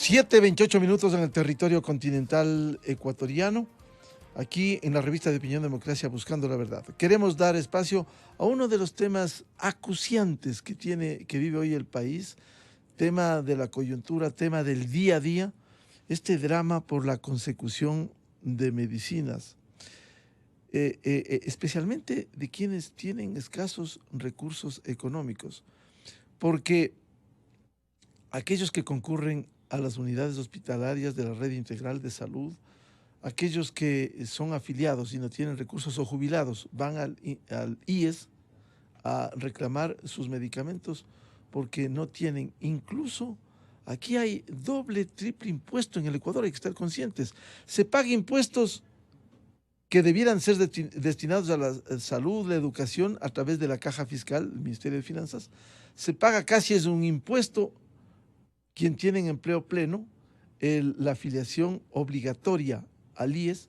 7:28 en el territorio continental ecuatoriano, aquí en la revista de Opinión Democracia Buscando la Verdad. Queremos dar espacio a uno de los temas acuciantes que vive hoy el país, tema de la coyuntura, tema del día a día, este drama por la consecución de medicinas, especialmente de quienes tienen escasos recursos económicos, porque aquellos que concurren a las unidades hospitalarias de la Red Integral de Salud, aquellos que son afiliados y no tienen recursos o jubilados, van al IES a reclamar sus medicamentos porque no tienen. Incluso aquí hay doble, triple impuesto en el Ecuador, hay que estar conscientes. Se paga impuestos que debieran ser destinados a la salud, la educación, a través de la caja fiscal, el Ministerio de Finanzas. Se paga casi es un impuesto quien tienen empleo pleno, la afiliación obligatoria al IES,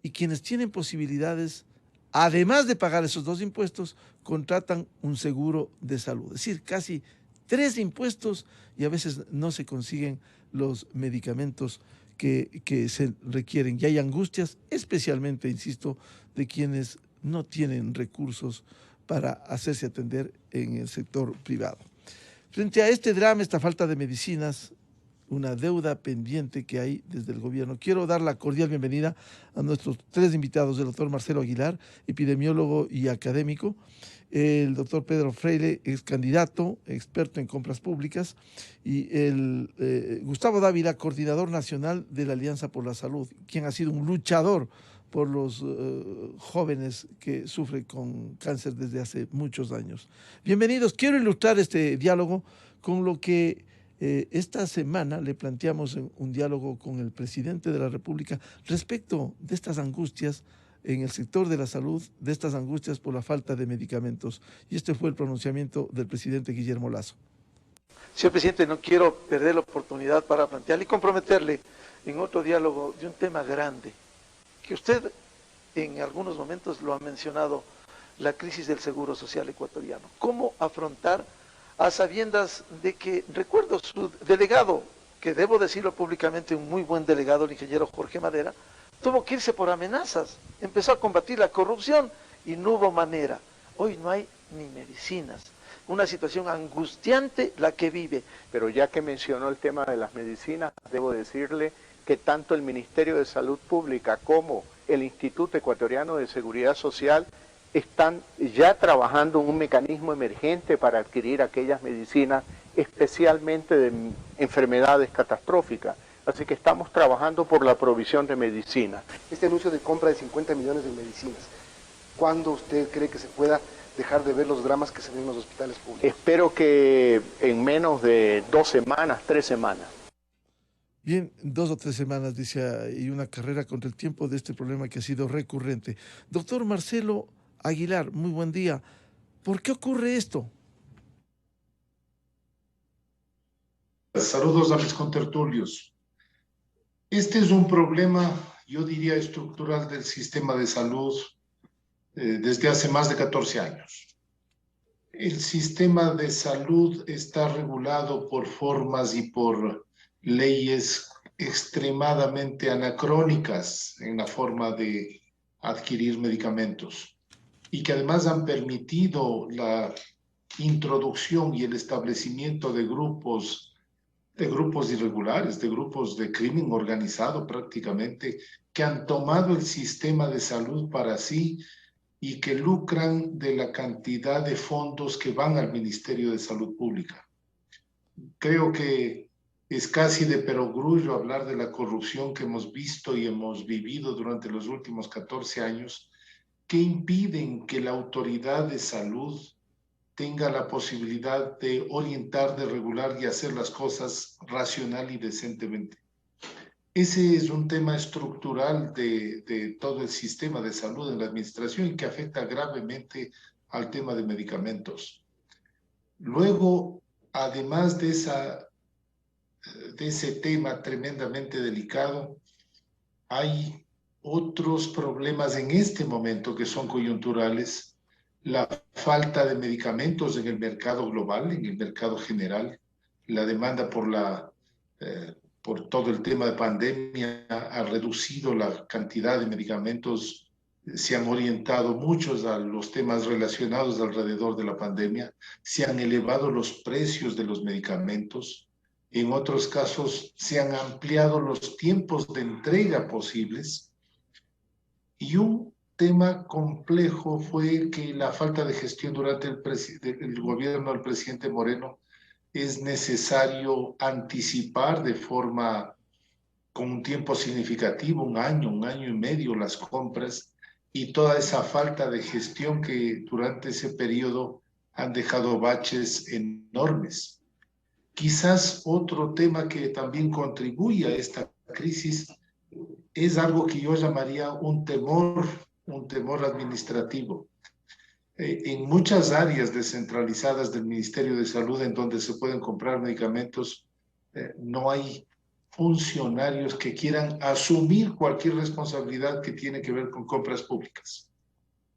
y quienes tienen posibilidades, además de pagar esos dos impuestos, contratan un seguro de salud. Es decir, casi 3 impuestos y a veces no se consiguen los medicamentos que se requieren. Y hay angustias, especialmente, insisto, de quienes no tienen recursos para hacerse atender en el sector privado. Frente a este drama, esta falta de medicinas, una deuda pendiente que hay desde el gobierno, quiero dar la cordial bienvenida a nuestros 3 invitados: el doctor Marcelo Aguilar, epidemiólogo y académico; el doctor Pedro Freire, ex candidato, experto en compras públicas; y el Gustavo Dávila, coordinador nacional de la Alianza por la Salud, quien ha sido un luchador por los jóvenes que sufren con cáncer desde hace muchos años. Bienvenidos. Quiero ilustrar este diálogo con lo que esta semana le planteamos en un diálogo con el presidente de la República respecto de estas angustias en el sector de la salud, de estas angustias por la falta de medicamentos. Y este fue el pronunciamiento del presidente Guillermo Lasso. Señor presidente, no quiero perder la oportunidad para plantearle y comprometerle en otro diálogo de un tema grande, que usted en algunos momentos lo ha mencionado: la crisis del Seguro Social ecuatoriano. ¿Cómo afrontar, a sabiendas de que, recuerdo su delegado, que debo decirlo públicamente, un muy buen delegado, el ingeniero Jorge Madera, tuvo que irse por amenazas, empezó a combatir la corrupción y no hubo manera? Hoy no hay ni medicinas, una situación angustiante la que vive. Pero ya que mencionó el tema de las medicinas, debo decirle que tanto el Ministerio de Salud Pública como el Instituto Ecuatoriano de Seguridad Social están ya trabajando en un mecanismo emergente para adquirir aquellas medicinas, especialmente de enfermedades catastróficas. Así que estamos trabajando por la provisión de medicinas. Este anuncio de compra de 50 millones de medicinas, ¿cuándo usted cree que se pueda dejar de ver los dramas que se ven en los hospitales públicos? Espero que en menos de 2 semanas, 3 semanas. Bien, 2 o 3 semanas, dice, y una carrera contra el tiempo de este problema que ha sido recurrente. Doctor Marcelo Aguilar, muy buen día. ¿Por qué ocurre esto? Saludos a mis contertulios. Este es un problema, yo diría, estructural del sistema de salud desde hace más de 14 años. El sistema de salud está regulado por formas y por leyes extremadamente anacrónicas en la forma de adquirir medicamentos, y que además han permitido la introducción y el establecimiento de grupos irregulares, de grupos de crimen organizado prácticamente, que han tomado el sistema de salud para sí y que lucran de la cantidad de fondos que van al Ministerio de Salud Pública. Creo que es casi de perogrullo hablar de la corrupción que hemos visto y hemos vivido durante los últimos 14 años, que impiden que la autoridad de salud tenga la posibilidad de orientar, de regular y hacer las cosas racional y decentemente. Ese es un tema estructural de todo el sistema de salud en la administración y que afecta gravemente al tema de medicamentos. Luego, además de ese tema tremendamente delicado, hay otros problemas en este momento que son coyunturales: la falta de medicamentos en el mercado global, en el mercado general, la demanda por la por todo el tema de pandemia, ha reducido la cantidad de medicamentos, se han orientado muchos a los temas relacionados alrededor de la pandemia, se han elevado los precios de los medicamentos, en otros casos se han ampliado los tiempos de entrega posibles, y un tema complejo fue que la falta de gestión durante el gobierno del presidente Moreno. Es necesario anticipar de forma con un tiempo significativo, un año y medio, las compras, y toda esa falta de gestión que durante ese periodo han dejado baches enormes. Quizás otro tema que también contribuye a esta crisis es algo que yo llamaría un temor administrativo. En muchas áreas descentralizadas del Ministerio de Salud, en donde se pueden comprar medicamentos, no hay funcionarios que quieran asumir cualquier responsabilidad que tiene que ver con compras públicas.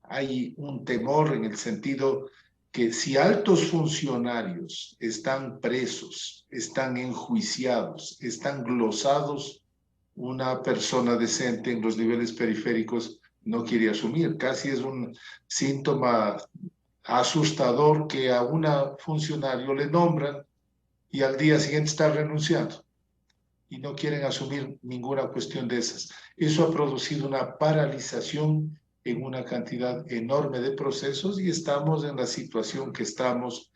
Hay un temor en el sentido que si altos funcionarios están presos, están enjuiciados, están glosados, una persona decente en los niveles periféricos no quiere asumir. Casi es un síntoma asustador que a una funcionario le nombran y al día siguiente está renunciando y no quieren asumir ninguna cuestión de esas. Eso ha producido una paralización en una cantidad enorme de procesos y estamos en la situación que estamos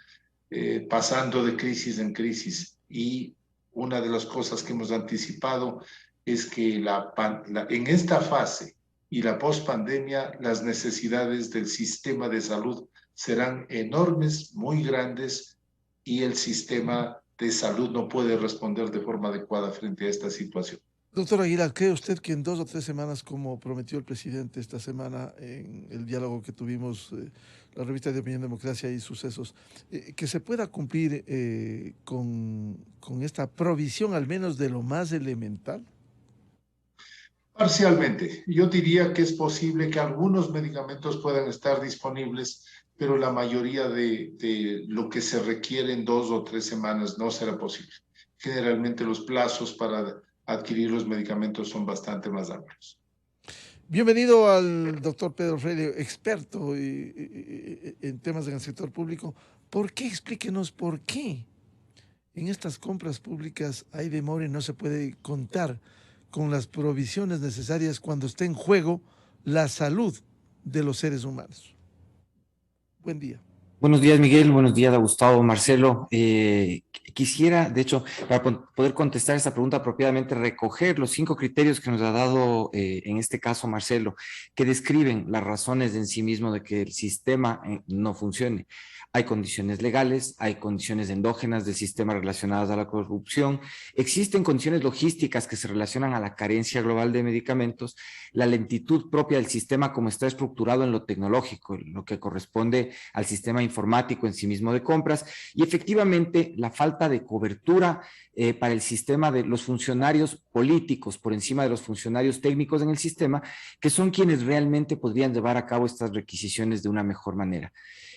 pasando de crisis en crisis. Y una de las cosas que hemos anticipado es que en esta fase y la pospandemia, las necesidades del sistema de salud serán enormes, muy grandes, y el sistema de salud no puede responder de forma adecuada frente a esta situación. Doctor Aguilar, ¿cree usted que en 2 o 3 semanas, como prometió el presidente esta semana en el diálogo que tuvimos, la revista de Opinión, Democracia y Sucesos, que se pueda cumplir con esta provisión al menos de lo más elemental? Parcialmente. Yo diría que es posible que algunos medicamentos puedan estar disponibles, pero la mayoría de lo que se requiere en 2 o 3 semanas no será posible. Generalmente los plazos para adquirir los medicamentos son bastante más amplios. Bienvenido al doctor Pedro Freire, experto en temas del sector público. ¿Por qué? Explíquenos por qué en estas compras públicas hay demora y no se puede contar con las provisiones necesarias cuando esté en juego la salud de los seres humanos. Buen día. Buenos días, Miguel. Buenos días a Gustavo, Marcelo. Quisiera, de hecho, para poder contestar esta pregunta apropiadamente, recoger los 5 criterios que nos ha dado, en este caso, Marcelo, que describen las razones en sí mismo de que el sistema no funcione. Hay condiciones legales, hay condiciones endógenas del sistema relacionadas a la corrupción, existen condiciones logísticas que se relacionan a la carencia global de medicamentos, la lentitud propia del sistema como está estructurado en lo tecnológico, lo que corresponde al sistema informático en sí mismo de compras, y efectivamente la falta de cobertura para el sistema de los funcionarios políticos por encima de los funcionarios técnicos en el sistema, que son quienes realmente podrían llevar a cabo estas requisiciones de una mejor manera.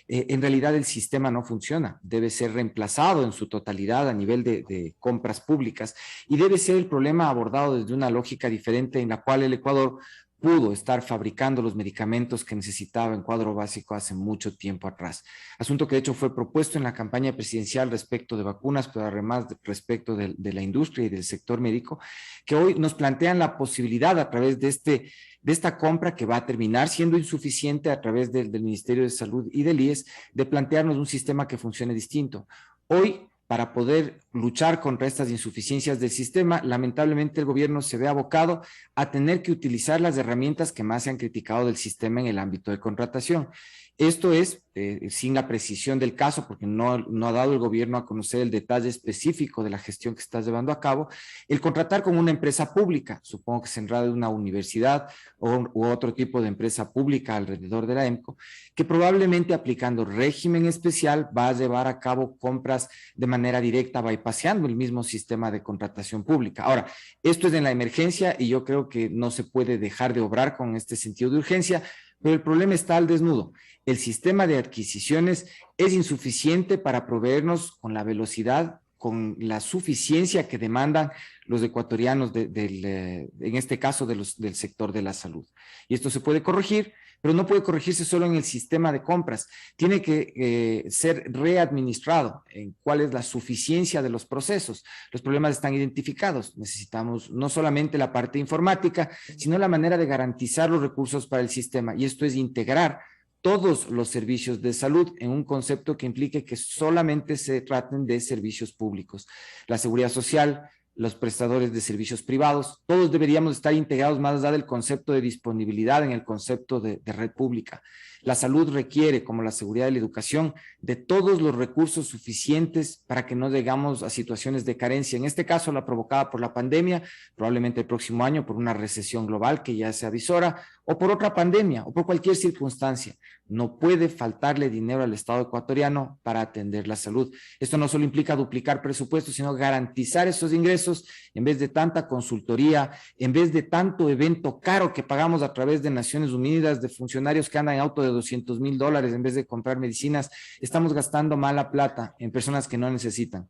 En realidad el sistema no funciona, debe ser reemplazado en su totalidad a nivel de compras públicas y debe ser el problema abordado desde una lógica diferente en la cual el Ecuador pudo estar fabricando los medicamentos que necesitaba en cuadro básico hace mucho tiempo atrás. Asunto que de hecho fue propuesto en la campaña presidencial respecto de vacunas, pero además respecto de la industria y del sector médico, que hoy nos plantean la posibilidad a través de esta compra que va a terminar siendo insuficiente a través del Ministerio de Salud y del IES, de plantearnos un sistema que funcione distinto. Hoy, para poder luchar contra estas insuficiencias del sistema, lamentablemente el gobierno se ve abocado a tener que utilizar las herramientas que más se han criticado del sistema en el ámbito de contratación. Esto es, sin la precisión del caso, porque no ha dado el gobierno a conocer el detalle específico de la gestión que está llevando a cabo, el contratar con una empresa pública, supongo que se enrada de una universidad u otro tipo de empresa pública alrededor de la EMCO, que probablemente aplicando régimen especial va a llevar a cabo compras de manera directa, bypaseando el mismo sistema de contratación pública. Ahora, esto es en la emergencia y yo creo que no se puede dejar de obrar con este sentido de urgencia, pero el problema está al desnudo. El sistema de adquisiciones es insuficiente para proveernos con la velocidad con la suficiencia que demandan los ecuatorianos en este caso del sector de la salud. Y esto se puede corregir, pero no puede corregirse solo en el sistema de compras. Tiene que ser readministrado en cuál es la suficiencia de los procesos. Los problemas están identificados. Necesitamos no solamente la parte informática, sino la manera de garantizar los recursos para el sistema. Y esto es integrar todos los servicios de salud en un concepto que implique que solamente se traten de servicios públicos. La seguridad social, los prestadores de servicios privados, todos deberíamos estar integrados más allá del concepto de disponibilidad en el concepto de red pública. La salud requiere, como la seguridad y la educación, de todos los recursos suficientes para que no llegamos a situaciones de carencia. En este caso, la provocada por la pandemia, probablemente el próximo año por una recesión global que ya se avisora, o por otra pandemia, o por cualquier circunstancia. No puede faltarle dinero al Estado ecuatoriano para atender la salud. Esto no solo implica duplicar presupuestos, sino garantizar esos ingresos en vez de tanta consultoría, en vez de tanto evento caro que pagamos a través de Naciones Unidas, de funcionarios que andan en auto de $200,000 en vez de comprar medicinas. Estamos gastando mala plata en personas que no necesitan.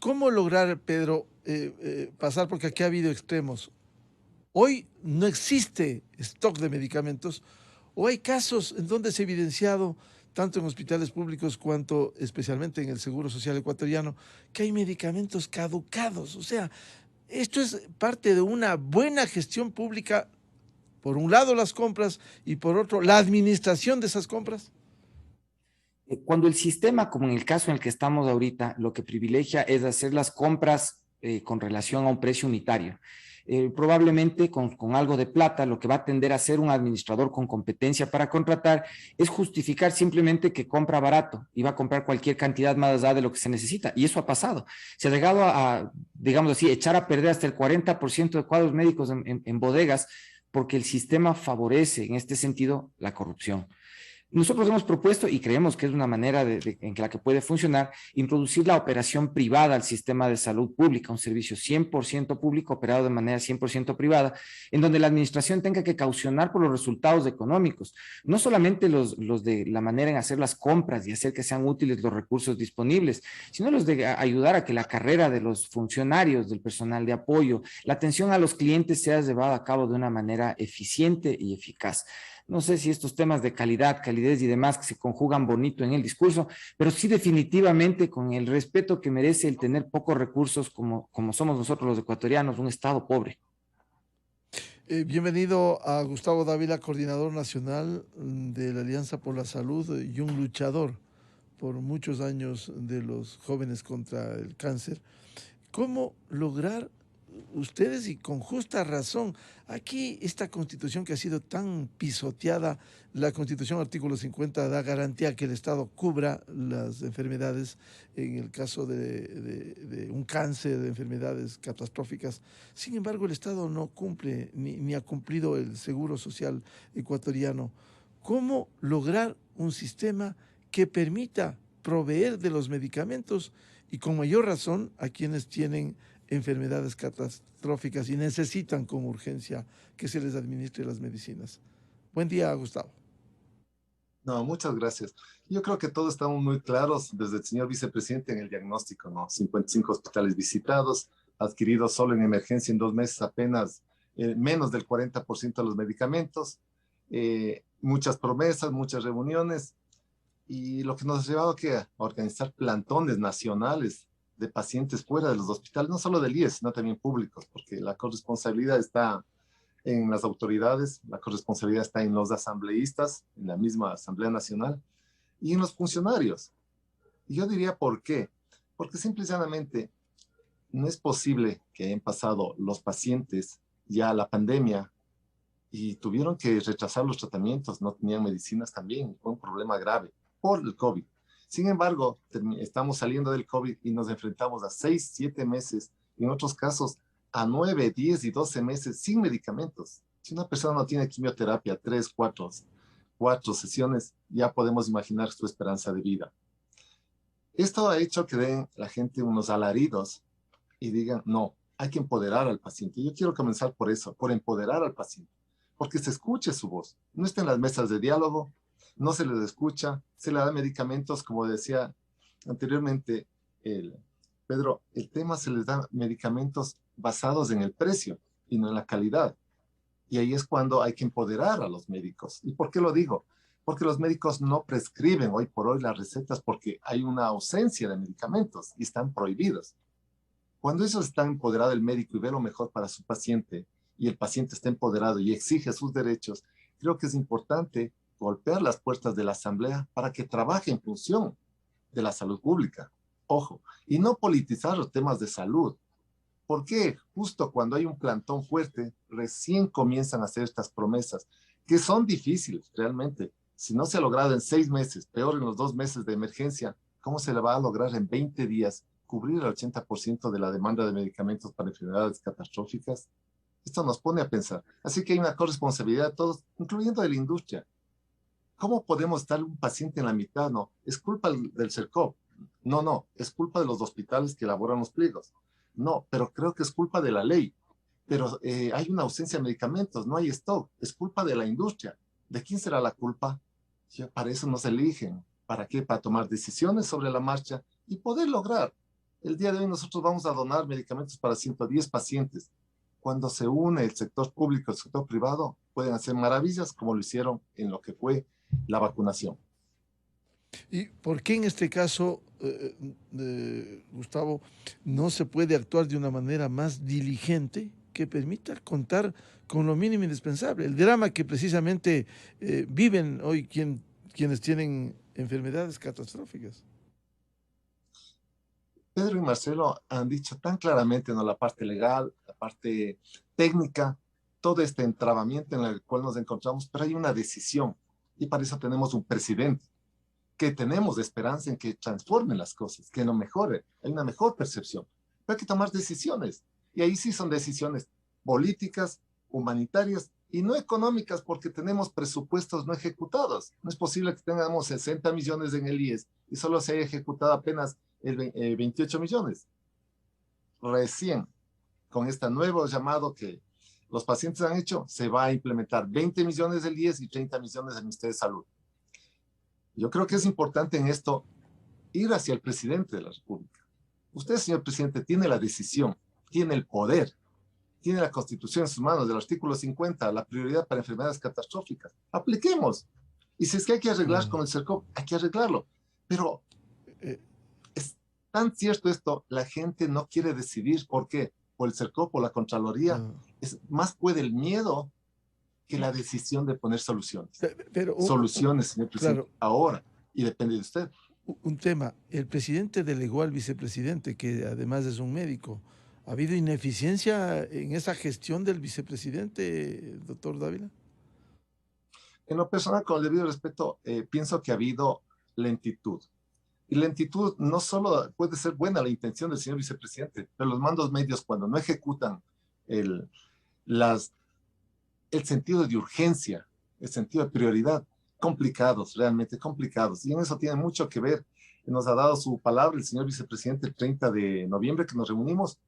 ¿Cómo lograr, Pedro, pasar? Porque aquí ha habido extremos. Hoy no existe stock de medicamentos, o hay casos en donde se ha evidenciado, tanto en hospitales públicos cuanto especialmente en el Seguro Social ecuatoriano, que hay medicamentos caducados. O sea, esto es parte de una buena gestión pública, por un lado las compras y por otro la administración de esas compras. Cuando el sistema, como en el caso en el que estamos ahorita, lo que privilegia es hacer las compras con relación a un precio unitario. Probablemente con algo de plata, lo que va a tender a hacer un administrador con competencia para contratar es justificar simplemente que compra barato y va a comprar cualquier cantidad más allá de lo que se necesita. Y eso ha pasado. Se ha llegado digamos así, echar a perder hasta el 40% de cuadros médicos en bodegas porque el sistema favorece en este sentido la corrupción. Nosotros hemos propuesto, y creemos que es una manera en la que puede funcionar, introducir la operación privada al sistema de salud pública, un servicio 100% público operado de manera 100% privada, en donde la administración tenga que caucionar por los resultados económicos, no solamente los de la manera en hacer las compras y hacer que sean útiles los recursos disponibles, sino los de ayudar a que la carrera de los funcionarios, del personal de apoyo, la atención a los clientes sea llevada a cabo de una manera eficiente y eficaz. No sé si estos temas de calidad, calidez y demás que se conjugan bonito en el discurso, pero sí definitivamente con el respeto que merece el tener pocos recursos como somos nosotros los ecuatorianos, un Estado pobre. Bienvenido a Gustavo Dávila, coordinador nacional de la Alianza por la Salud y un luchador por muchos años de los jóvenes contra el cáncer. ¿Cómo lograr ustedes, y con justa razón, aquí esta constitución que ha sido tan pisoteada, la constitución artículo 50 da garantía que el Estado cubra las enfermedades en el caso de un cáncer, de enfermedades catastróficas? Sin embargo, el Estado no cumple ni ha cumplido el Seguro Social ecuatoriano. ¿Cómo lograr un sistema que permita proveer de los medicamentos y con mayor razón a quienes tienen enfermedades catastróficas y necesitan con urgencia que se les administre las medicinas? Buen día, Gustavo. No, muchas gracias. Yo creo que todos estamos muy claros desde el señor vicepresidente en el diagnóstico, ¿no? 55 hospitales visitados, adquiridos solo en emergencia en 2 meses apenas menos del 40% de los medicamentos, muchas promesas, muchas reuniones, y lo que nos ha llevado a organizar plantones nacionales de pacientes fuera de los hospitales, no solo del IES, sino también públicos, porque la corresponsabilidad está en las autoridades, la corresponsabilidad está en los asambleístas, en la misma Asamblea Nacional, y en los funcionarios. Y yo diría, ¿por qué? Porque simple y llanamente no es posible que hayan pasado los pacientes ya la pandemia y tuvieron que retrasar los tratamientos, no tenían medicinas también, fue un problema grave por el COVID. Sin embargo, estamos saliendo del COVID y nos enfrentamos a 6, 7 meses, en otros casos a 9, 10 y 12 meses sin medicamentos. Si una persona no tiene quimioterapia, 3, 4 sesiones, ya podemos imaginar su esperanza de vida. Esto ha hecho que den la gente unos alaridos y digan, no, hay que empoderar al paciente. Yo quiero comenzar por eso, por empoderar al paciente, porque se escuche su voz. No está en las mesas de diálogo, no se les escucha, se le da medicamentos, como decía anteriormente el Pedro, el tema se les da medicamentos basados en el precio y no en la calidad. Y ahí es cuando hay que empoderar a los médicos. ¿Y por qué lo digo? Porque los médicos no prescriben hoy por hoy las recetas porque hay una ausencia de medicamentos y están prohibidos. Cuando eso está empoderado el médico y ve lo mejor para su paciente y el paciente está empoderado y exige sus derechos, creo que es importante golpear las puertas de la asamblea para que trabaje en función de la salud pública. Ojo, y no politizar los temas de salud. ¿Por qué? Justo cuando hay un plantón fuerte, recién comienzan a hacer estas promesas, que son difíciles realmente. Si no se ha logrado en 6 meses, peor en los 2 meses de emergencia, ¿cómo se le va a lograr en 20 días cubrir el 80% de la demanda de medicamentos para enfermedades catastróficas? Esto nos pone a pensar. Así que hay una corresponsabilidad de todos, incluyendo de la industria. ¿Cómo podemos estar un paciente en la mitad? No, es culpa del CERCOP. No, es culpa de los hospitales que elaboran los pliegos. No, pero creo que es culpa de la ley. Pero hay una ausencia de medicamentos, no hay stock. Es culpa de la industria. ¿De quién será la culpa? Ya, para eso nos eligen. ¿Para qué? Para tomar decisiones sobre la marcha y poder lograr. El día de hoy nosotros vamos a donar medicamentos para 110 pacientes. Cuando se une el sector público y el sector privado, pueden hacer maravillas como lo hicieron en lo que fue la vacunación. ¿Y por qué en este caso, Gustavo, no se puede actuar de una manera más diligente que permita contar con lo mínimo indispensable? El drama que precisamente viven hoy quienes tienen enfermedades catastróficas. Pedro y Marcelo han dicho tan claramente, ¿no? La parte legal, la parte técnica, todo este entrabamiento en el cual nos encontramos, pero hay una decisión y para eso tenemos un presidente que tenemos esperanza en que transforme las cosas, que lo mejore, hay una mejor percepción. Pero hay que tomar decisiones y ahí sí son decisiones políticas, humanitarias y no económicas porque tenemos presupuestos no ejecutados. No es posible que tengamos 60 millones en el IES y solo se haya ejecutado apenas 28 millones. Recién, con este nuevo llamado que los pacientes han hecho, se va a implementar 20 millones del IES y 30 millones del Ministerio de Salud. Yo creo que es importante en esto ir hacia el presidente de la República. Usted, señor presidente, tiene la decisión, tiene el poder, tiene la Constitución en sus manos, del artículo 50, la prioridad para enfermedades catastróficas. Apliquemos. Y si es que hay que arreglar con el CERCOP, hay que arreglarlo. Pero es tan cierto esto, la gente no quiere decidir por qué, por el CERCOP o la Contraloría. Es más puede el miedo que la decisión de poner soluciones. Soluciones, señor presidente, claro, ahora, y depende de usted. Un tema, el presidente delegó al vicepresidente, que además es un médico. ¿Ha habido ineficiencia en esa gestión del vicepresidente, doctor Dávila? En lo personal, con el debido respeto, pienso que ha habido lentitud. Y lentitud no solo puede ser buena la intención del señor vicepresidente, pero los mandos medios cuando no ejecutan el sentido de urgencia, el sentido de prioridad, complicados, realmente complicados. Y en eso tiene mucho que ver. Nos ha dado su palabra el señor vicepresidente el 30 de noviembre que nos reunimos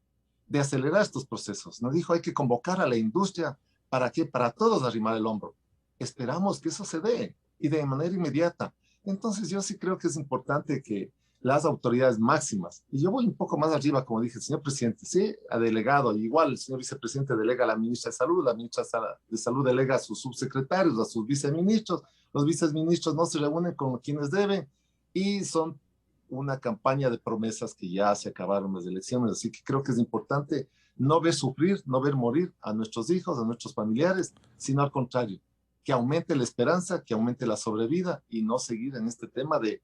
de acelerar estos procesos. Nos dijo hay que convocar a la industria para que para todos arrimar el hombro. Esperamos que eso se dé y de manera inmediata. Entonces yo sí creo que es importante que las autoridades máximas, y yo voy un poco más arriba, como dije, el señor presidente, sí, ha delegado, igual el señor vicepresidente delega a la ministra de Salud, la ministra de Salud delega a sus subsecretarios, a sus viceministros, los viceministros no se reúnen con quienes deben, y son una campaña de promesas que ya se acabaron las elecciones, así que creo que es importante no ver sufrir, no ver morir a nuestros hijos, a nuestros familiares, sino al contrario, que aumente la esperanza, que aumente la sobrevida, y no seguir en este tema de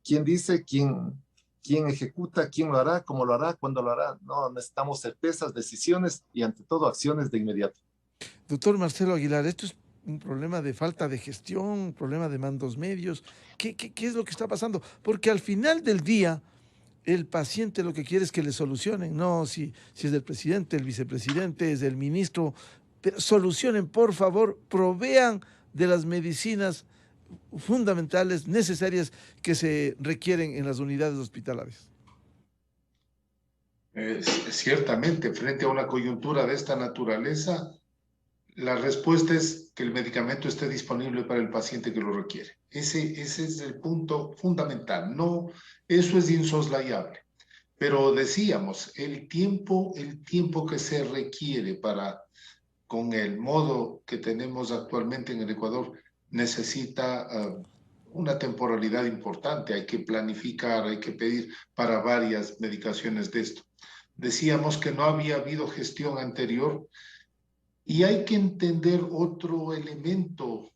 ¿quién dice? ¿Quién ejecuta? ¿Quién lo hará? ¿Cómo lo hará? ¿Cuándo lo hará? No, necesitamos certezas, decisiones y ante todo acciones de inmediato. Doctor Marcelo Aguilar, esto es un problema de falta de gestión, un problema de mandos medios. ¿Qué es lo que está pasando? Porque al final del día, el paciente lo que quiere es que le solucionen. No, si es del presidente, el vicepresidente, es del ministro, pero solucionen, por favor, provean de las medicinas fundamentales, necesarias que se requieren en las unidades hospitalarias. Ciertamente, frente a una coyuntura de esta naturaleza, la respuesta es que el medicamento esté disponible para el paciente que lo requiere. Ese es el punto fundamental. No, eso es insoslayable. Pero decíamos, el tiempo que se requiere para, con el modo que tenemos actualmente en el Ecuador, necesita una temporalidad importante. Hay que planificar, hay que pedir para varias medicaciones de esto. Decíamos que no había habido gestión anterior y hay que entender otro elemento,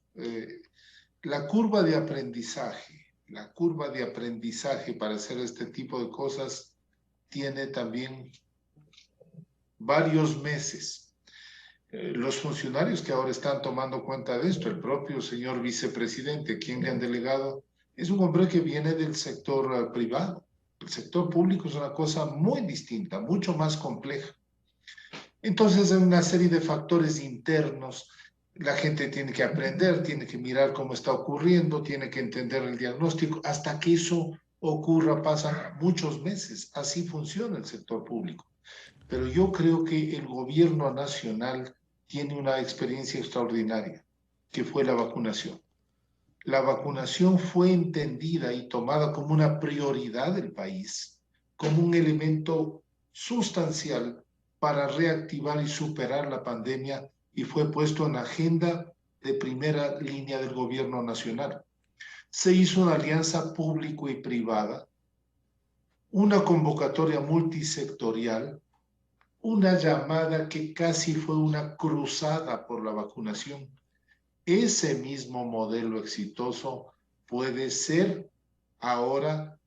la curva de aprendizaje. La curva de aprendizaje para hacer este tipo de cosas tiene también varios meses. Los funcionarios que ahora están tomando cuenta de esto, el propio señor vicepresidente, quien le han delegado, es un hombre que viene del sector privado. El sector público es una cosa muy distinta, mucho más compleja. Entonces hay una serie de factores internos. La gente tiene que aprender, tiene que mirar cómo está ocurriendo, tiene que entender el diagnóstico. Hasta que eso ocurra pasan muchos meses. Así funciona el sector público. Pero yo creo que el gobierno nacional tiene una experiencia extraordinaria, que fue la vacunación. La vacunación fue entendida y tomada como una prioridad del país, como un elemento sustancial para reactivar y superar la pandemia, y fue puesto en la agenda de primera línea del gobierno nacional. Se hizo una alianza público y privada, una convocatoria multisectorial, una llamada que casi fue una cruzada por la vacunación. Ese mismo modelo exitoso puede ser ahora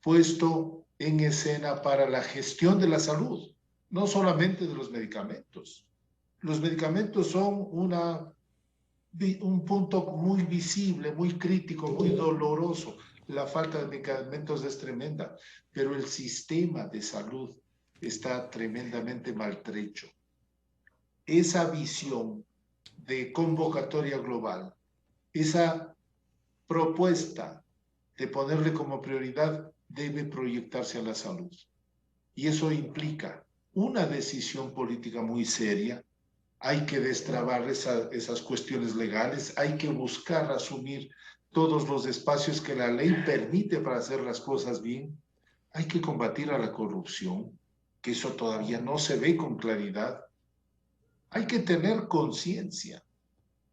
puesto en escena para la gestión de la salud, no solamente de los medicamentos. Los medicamentos son un punto muy visible, muy crítico, muy doloroso. La falta de medicamentos es tremenda, pero el sistema de salud está tremendamente maltrecho. Esa visión de convocatoria global, esa propuesta de ponerle como prioridad debe proyectarse a la salud. Y eso implica una decisión política muy seria. Hay que destrabar esas cuestiones legales, hay que buscar asumir todos los espacios que la ley permite para hacer las cosas bien. Hay que combatir a la corrupción, que eso todavía no se ve con claridad. Hay que tener conciencia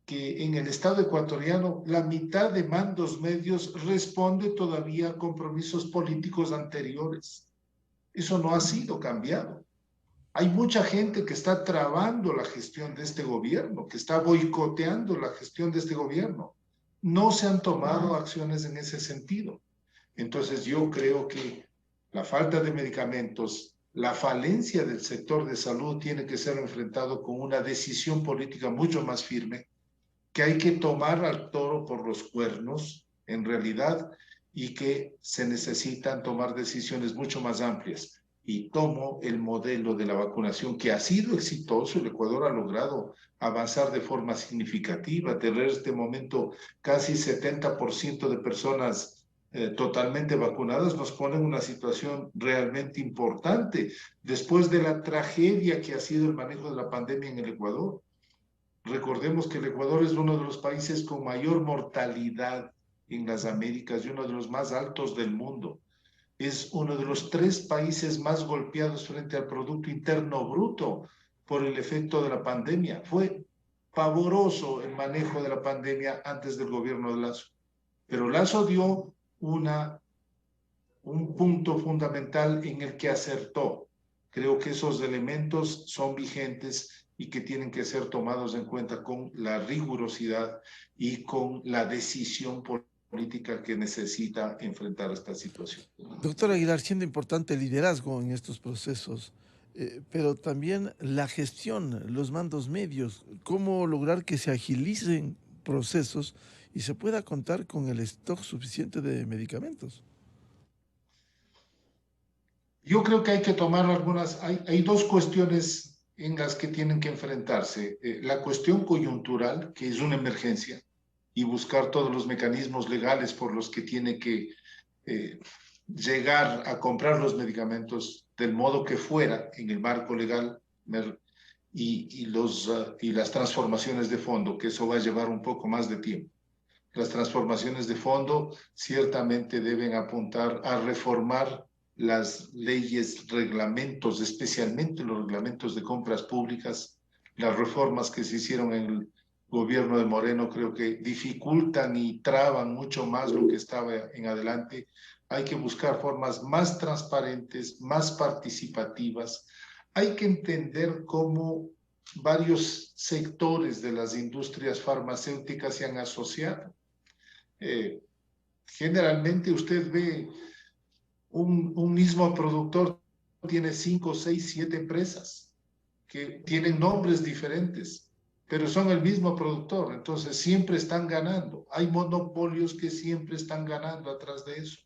que en el Estado ecuatoriano la mitad de mandos medios responde todavía a compromisos políticos anteriores. Eso no ha sido cambiado. Hay mucha gente que está trabando la gestión de este gobierno, que está boicoteando la gestión de este gobierno. No se han tomado acciones en ese sentido. Entonces yo creo que la falta de medicamentos, la falencia del sector de salud tiene que ser enfrentado con una decisión política mucho más firme, que hay que tomar al toro por los cuernos, en realidad, y que se necesitan tomar decisiones mucho más amplias. Y tomo el modelo de la vacunación, que ha sido exitoso. El Ecuador ha logrado avanzar de forma significativa, tener este momento casi 70% de personas totalmente vacunadas, nos pone en una situación realmente importante después de la tragedia que ha sido el manejo de la pandemia en el Ecuador. Recordemos que el Ecuador es uno de los países con mayor mortalidad en las Américas y uno de los más altos del mundo. Es uno de los 3 países más golpeados frente al Producto Interno Bruto por el efecto de la pandemia. Fue pavoroso el manejo de la pandemia antes del gobierno de Lasso. Pero Lasso dio un punto fundamental en el que acertó. Creo que esos elementos son vigentes y que tienen que ser tomados en cuenta con la rigurosidad y con la decisión política que necesita enfrentar esta situación. Doctor Aguilar, siendo importante el liderazgo en estos procesos, pero también la gestión, los mandos medios, cómo lograr que se agilicen procesos y se pueda contar con el stock suficiente de medicamentos. Yo creo que hay que tomar hay 2 cuestiones en las que tienen que enfrentarse. La cuestión coyuntural, que es una emergencia, y buscar todos los mecanismos legales por los que tiene que llegar a comprar los medicamentos del modo que fuera en el marco legal, y las transformaciones de fondo, que eso va a llevar un poco más de tiempo. Las transformaciones de fondo ciertamente deben apuntar a reformar las leyes, reglamentos, especialmente los reglamentos de compras públicas, las reformas que se hicieron en el gobierno de Moreno, creo que dificultan y traban mucho más lo que estaba en adelante. Hay que buscar formas más transparentes, más participativas. Hay que entender cómo varios sectores de las industrias farmacéuticas se han asociado. Generalmente usted ve un mismo productor tiene 5, 6, 7 empresas que tienen nombres diferentes, pero son el mismo productor, entonces siempre están ganando. Hay monopolios que siempre están ganando atrás de eso.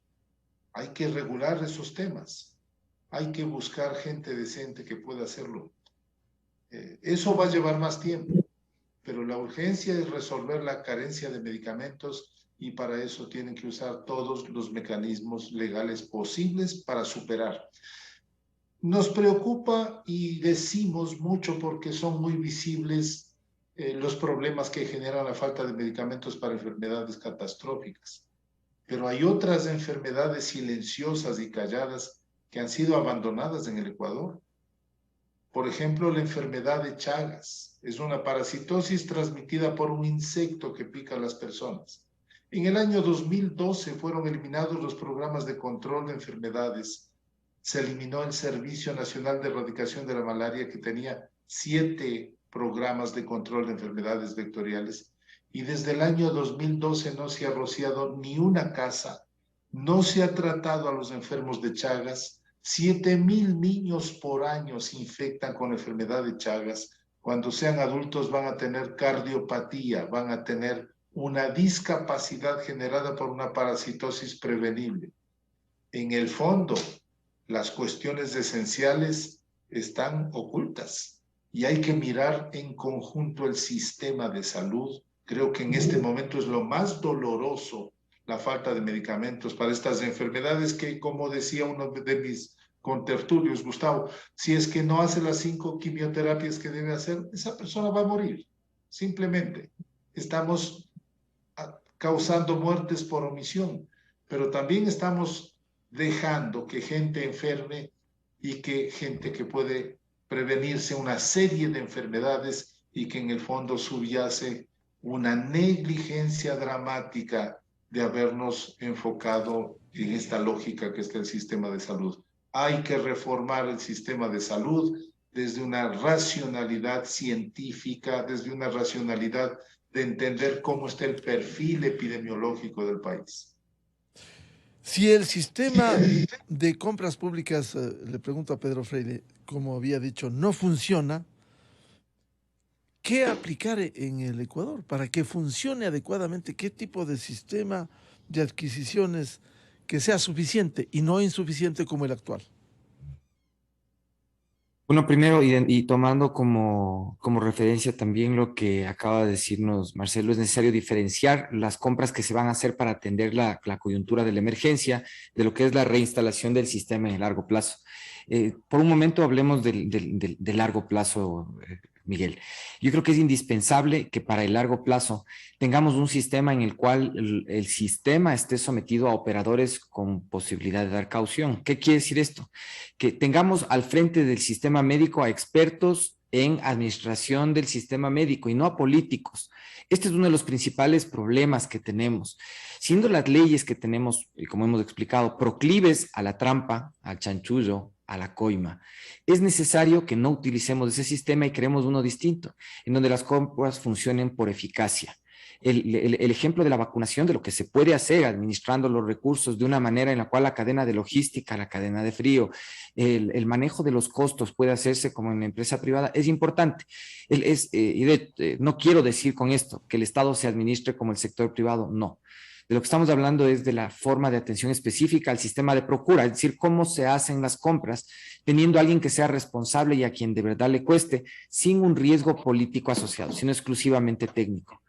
Hay que regular esos temas. Hay que buscar gente decente que pueda hacerlo. Eso va a llevar más tiempo, pero la urgencia es resolver la carencia de medicamentos y para eso tienen que usar todos los mecanismos legales posibles para superar. Nos preocupa y decimos mucho porque son muy visibles los problemas que generan la falta de medicamentos para enfermedades catastróficas. Pero hay otras enfermedades silenciosas y calladas que han sido abandonadas en el Ecuador. Por ejemplo, la enfermedad de Chagas es una parasitosis transmitida por un insecto que pica a las personas. En el año 2012 fueron eliminados los programas de control de enfermedades. Se eliminó el Servicio Nacional de Erradicación de la Malaria, que tenía 7 programas de control de enfermedades vectoriales. Y desde el año 2012 no se ha rociado ni una casa, no se ha tratado a los enfermos de Chagas. 7,000 niños por año se infectan con enfermedad de Chagas. Cuando sean adultos van a tener cardiopatía, van a tener una discapacidad generada por una parasitosis prevenible. En el fondo, las cuestiones esenciales están ocultas y hay que mirar en conjunto el sistema de salud. Creo que en este momento es lo más doloroso la falta de medicamentos para estas enfermedades que, como decía uno de mis contertulios, Gustavo, si es que no hace las 5 quimioterapias que debe hacer, esa persona va a morir. Simplemente estamos causando muertes por omisión, pero también estamos dejando que gente enferme y que gente que puede prevenirse una serie de enfermedades y que en el fondo subyace una negligencia dramática de habernos enfocado en esta lógica que está el sistema de salud. Hay que reformar el sistema de salud desde una racionalidad científica, desde una racionalidad de entender cómo está el perfil epidemiológico del país. Si el sistema de compras públicas, le pregunto a Pedro Freire, como había dicho, no funciona, ¿qué aplicar en el Ecuador para que funcione adecuadamente? ¿Qué tipo de sistema de adquisiciones que sea suficiente y no insuficiente como el actual? Bueno, primero, y tomando como referencia también lo que acaba de decirnos Marcelo, es necesario diferenciar las compras que se van a hacer para atender la coyuntura de la emergencia de lo que es la reinstalación del sistema en el largo plazo. Por un momento hablemos del largo plazo, Miguel. Yo creo que es indispensable que para el largo plazo tengamos un sistema en el cual el sistema esté sometido a operadores con posibilidad de dar caución. ¿Qué quiere decir esto? Que tengamos al frente del sistema médico a expertos en administración del sistema médico y no a políticos. Este es uno de los principales problemas que tenemos. Siendo las leyes que tenemos, como hemos explicado, proclives a la trampa, al chanchullo, a la coima, es necesario que no utilicemos ese sistema y creemos uno distinto, en donde las compras funcionen por eficacia. El ejemplo de la vacunación, de lo que se puede hacer administrando los recursos de una manera en la cual la cadena de logística, la cadena de frío, el manejo de los costos puede hacerse como en la empresa privada, es importante. No quiero decir con esto que el Estado se administre como el sector privado, no. De lo que estamos hablando es de la forma de atención específica al sistema de procura, es decir, cómo se hacen las compras, teniendo a alguien que sea responsable y a quien de verdad le cueste, sin un riesgo político asociado, sino exclusivamente técnico.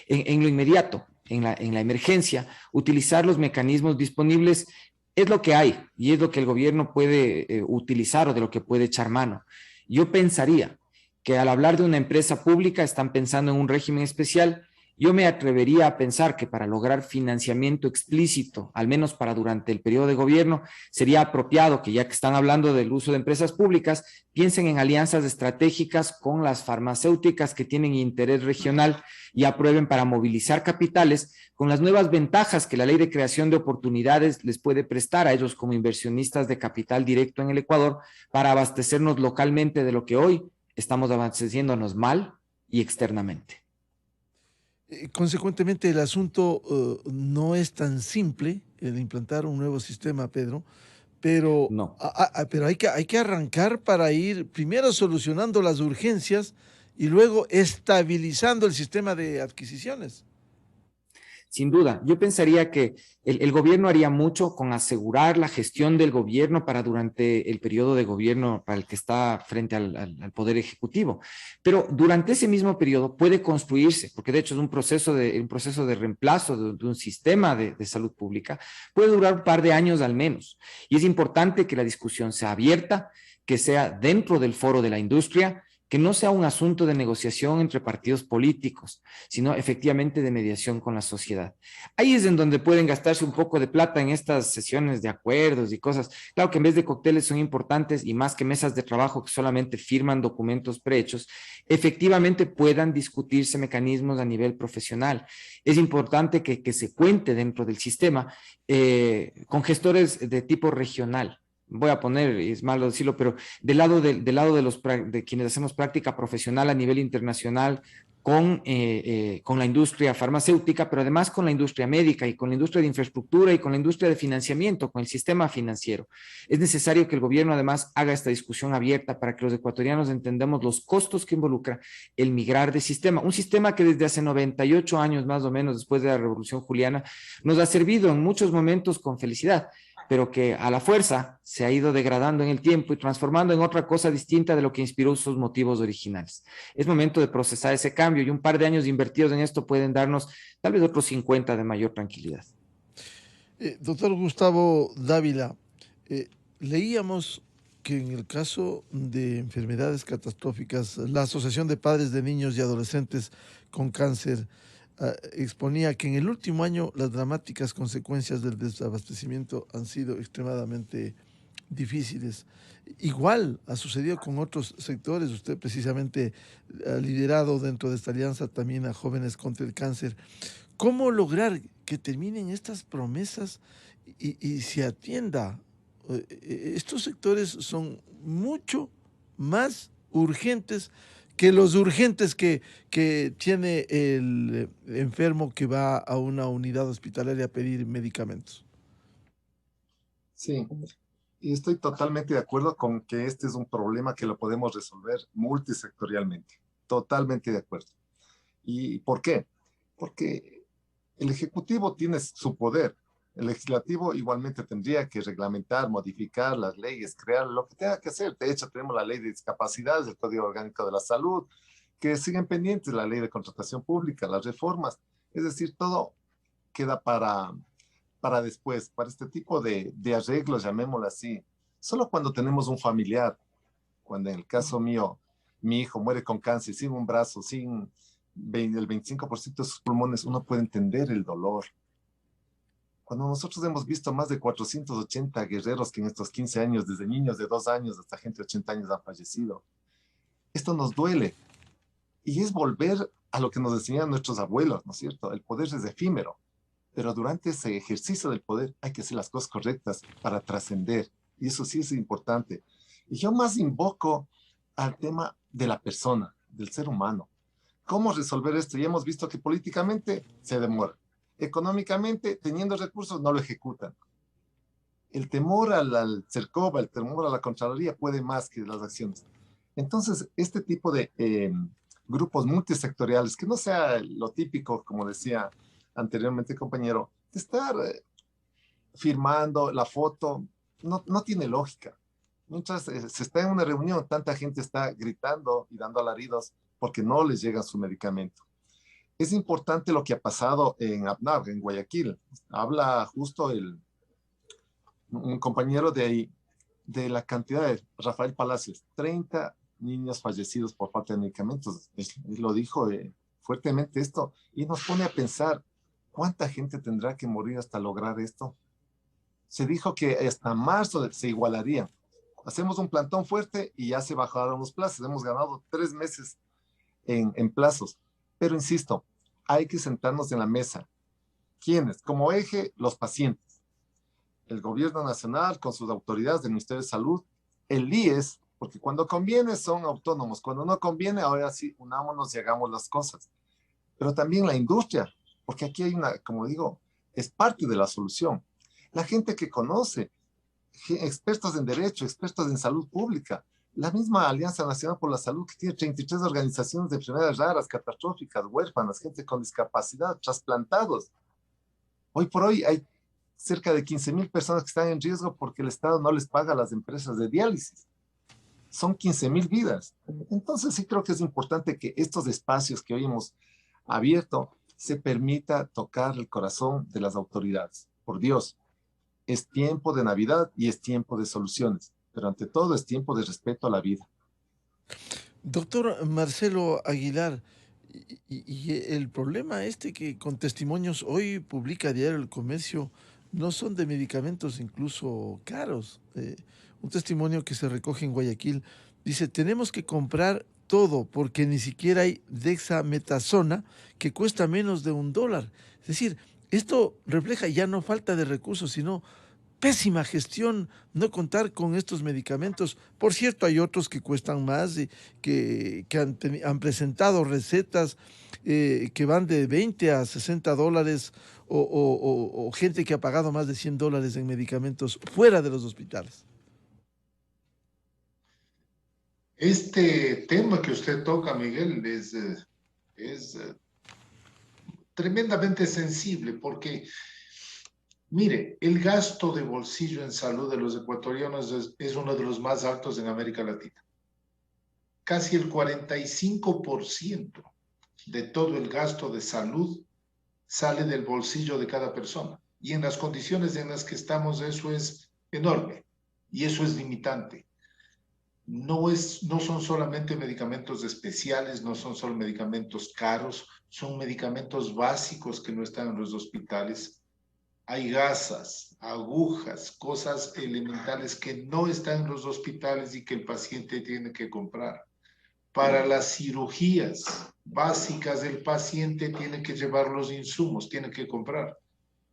En lo inmediato, en la emergencia, utilizar los mecanismos disponibles es lo que hay y es lo que el gobierno puede utilizar o de lo que puede echar mano. Yo pensaría que al hablar de una empresa pública están pensando en un régimen especial Yo me atrevería a pensar que para lograr financiamiento explícito, al menos para durante el periodo de gobierno, sería apropiado que, ya que están hablando del uso de empresas públicas, piensen en alianzas estratégicas con las farmacéuticas que tienen interés regional y aprueben para movilizar capitales con las nuevas ventajas que la Ley de Creación de Oportunidades les puede prestar a ellos como inversionistas de capital directo en el Ecuador para abastecernos localmente de lo que hoy estamos abasteciéndonos mal y externamente. Consecuentemente, el asunto no es tan simple, el implantar un nuevo sistema, Pedro, pero, No. pero hay que arrancar para ir primero solucionando las urgencias y luego estabilizando el sistema de adquisiciones. Sin duda, yo pensaría que el gobierno haría mucho con asegurar la gestión del gobierno para durante el periodo de gobierno para el que está frente al Poder Ejecutivo. Pero durante ese mismo periodo puede construirse, porque de hecho es un proceso de reemplazo de un sistema de salud pública, puede durar un par de años al menos. Y es importante que la discusión sea abierta, que sea dentro del foro de la industria, que no sea un asunto de negociación entre partidos políticos, sino efectivamente de mediación con la sociedad. Ahí es en donde pueden gastarse un poco de plata en estas sesiones de acuerdos y cosas. Claro que en vez de cócteles son importantes y más que mesas de trabajo que solamente firman documentos prehechos, efectivamente puedan discutirse mecanismos a nivel profesional. Es importante que se cuente dentro del sistema con gestores de tipo regional. Voy a poner, es malo decirlo, pero del lado de quienes hacemos práctica profesional a nivel internacional con la industria farmacéutica, pero además con la industria médica y con la industria de infraestructura y con la industria de financiamiento, con el sistema financiero. Es necesario que el gobierno además haga esta discusión abierta para que los ecuatorianos entendamos los costos que involucra el migrar de sistema. Un sistema que desde hace 98 años más o menos, después de la Revolución Juliana, nos ha servido en muchos momentos con felicidad, pero que a la fuerza se ha ido degradando en el tiempo y transformando en otra cosa distinta de lo que inspiró sus motivos originales. Es momento de procesar ese cambio y un par de años invertidos en esto pueden darnos tal vez otros 50 de mayor tranquilidad. Doctor Gustavo Dávila, leíamos que en el caso de enfermedades catastróficas, la Asociación de Padres de Niños y Adolescentes con Cáncer exponía que en el último año las dramáticas consecuencias del desabastecimiento han sido extremadamente difíciles. Igual ha sucedido con otros sectores. Usted precisamente ha liderado dentro de esta alianza también a Jóvenes contra el Cáncer. ¿Cómo lograr que terminen estas promesas y se atienda? Estos sectores son mucho más urgentes que los urgentes que tiene el enfermo que va a una unidad hospitalaria a pedir medicamentos. Sí, y estoy totalmente de acuerdo con que este es un problema que lo podemos resolver multisectorialmente. Totalmente de acuerdo. ¿Y por qué? Porque el Ejecutivo tiene su poder. El Legislativo igualmente tendría que reglamentar, modificar las leyes, crear lo que tenga que hacer. De hecho, tenemos la ley de discapacidades, el Código Orgánico de la Salud, que siguen pendientes, la ley de contratación pública, las reformas. Es decir, todo queda para después, para este tipo de arreglos, llamémoslo así. Solo cuando tenemos un familiar, cuando en el caso mío, mi hijo muere con cáncer, sin un brazo, sin el 25% de sus pulmones, uno puede entender el dolor. Cuando nosotros hemos visto más de 480 guerreros que en estos 15 años, desde niños de 2 años hasta gente de 80 años han fallecido, esto nos duele. Y es volver a lo que nos enseñaban nuestros abuelos, ¿no es cierto? El poder es efímero, pero durante ese ejercicio del poder hay que hacer las cosas correctas para trascender. Y eso sí es importante. Y yo más invoco al tema de la persona, del ser humano. ¿Cómo resolver esto? Y hemos visto que políticamente se demora. Económicamente, teniendo recursos, no lo ejecutan. El temor al CERCOVA, el temor a la Contraloría puede más que las acciones. Entonces, este tipo de grupos multisectoriales, que no sea lo típico, como decía anteriormente, compañero, de estar firmando la foto, no tiene lógica. Mientras se está en una reunión, tanta gente está gritando y dando alaridos porque no les llega su medicamento. Es importante lo que ha pasado en APNAB, en Guayaquil. Habla justo un compañero de ahí, de la cantidad de Rafael Palacios, 30 niños fallecidos por falta de medicamentos. Él lo dijo, fuertemente esto y nos pone a pensar, ¿cuánta gente tendrá que morir hasta lograr esto? Se dijo que hasta marzo se igualarían. Hacemos un plantón fuerte y ya se bajaron los plazos. Hemos ganado 3 meses en plazos. Pero insisto, hay que sentarnos en la mesa. ¿Quiénes? Como eje, los pacientes. El gobierno nacional con sus autoridades del Ministerio de Salud, el IES, porque cuando conviene son autónomos, cuando no conviene, ahora sí, unámonos y hagamos las cosas. Pero también la industria, porque aquí hay una, como digo, es parte de la solución. La gente que conoce, expertos en derecho, expertos en salud pública, la misma Alianza Nacional por la Salud, que tiene 33 organizaciones de enfermedades raras, catastróficas, huérfanas, gente con discapacidad, trasplantados. Hoy por hoy hay cerca de 15,000 personas que están en riesgo porque el Estado no les paga a las empresas de diálisis. Son 15,000 vidas. Entonces sí creo que es importante que estos espacios que hoy hemos abierto se permita tocar el corazón de las autoridades. Por Dios, es tiempo de Navidad y es tiempo de soluciones, pero ante todo es tiempo de respeto a la vida. Doctor Marcelo Aguilar, y el problema que con testimonios hoy publica Diario El Comercio no son de medicamentos incluso caros. Un testimonio que se recoge en Guayaquil dice, tenemos que comprar todo porque ni siquiera hay dexametasona que cuesta menos de $1. Es decir, esto refleja ya no falta de recursos, sino pésima gestión no contar con estos medicamentos. Por cierto, hay otros que cuestan más y que han presentado recetas que van de 20 a $60 o gente que ha pagado más de $100 en medicamentos fuera de los hospitales. Este tema que usted toca, Miguel, es tremendamente sensible porque, mire, el gasto de bolsillo en salud de los ecuatorianos es uno de los más altos en América Latina. Casi el 45% de todo el gasto de salud sale del bolsillo de cada persona. Y en las condiciones en las que estamos, eso es enorme y eso es limitante. No son solamente medicamentos especiales, no son solo medicamentos caros, son medicamentos básicos que no están en los hospitales. Hay gasas, agujas, cosas elementales que no están en los hospitales y que el paciente tiene que comprar. Para las cirugías básicas, el paciente tiene que llevar los insumos, tiene que comprar.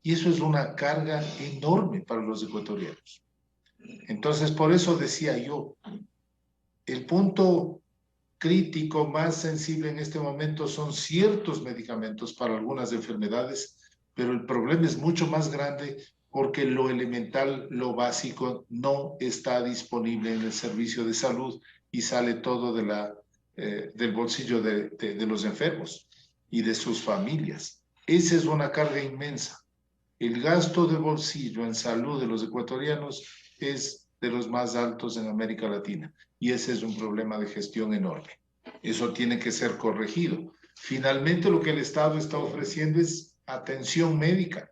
Y eso es una carga enorme para los ecuatorianos. Entonces, por eso decía yo, el punto crítico más sensible en este momento son ciertos medicamentos para algunas enfermedades, pero el problema es mucho más grande porque lo elemental, lo básico, no está disponible en el servicio de salud y sale todo del bolsillo de los enfermos y de sus familias. Esa es una carga inmensa. El gasto de bolsillo en salud de los ecuatorianos es de los más altos en América Latina y ese es un problema de gestión enorme. Eso tiene que ser corregido. Finalmente, lo que el Estado está ofreciendo es atención médica,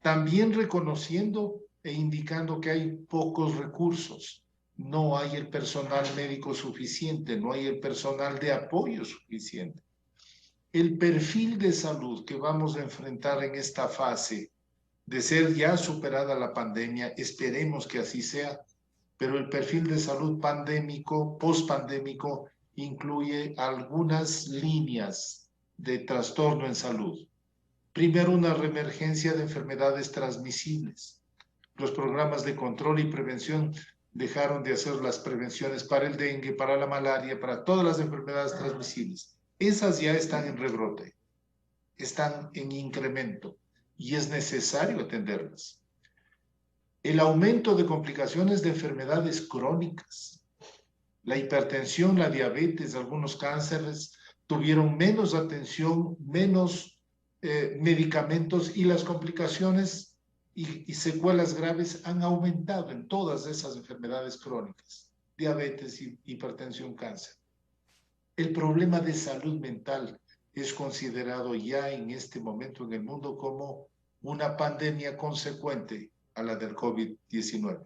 también reconociendo e indicando que hay pocos recursos. No hay el personal médico suficiente, no hay el personal de apoyo suficiente. El perfil de salud que vamos a enfrentar en esta fase de ser ya superada la pandemia, esperemos que así sea, pero el perfil de salud pandémico, pospandémico, incluye algunas líneas de trastorno en salud. Primero, una reemergencia de enfermedades transmisibles. Los programas de control y prevención dejaron de hacer las prevenciones para el dengue, para la malaria, para todas las enfermedades transmisibles. Esas ya están en rebrote, están en incremento y es necesario atenderlas. El aumento de complicaciones de enfermedades crónicas, la hipertensión, la diabetes, algunos cánceres tuvieron menos atención, menos medicamentos y las complicaciones y secuelas graves han aumentado en todas esas enfermedades crónicas, diabetes, hipertensión, cáncer. El problema de salud mental es considerado ya en este momento en el mundo como una pandemia consecuente a la del COVID-19.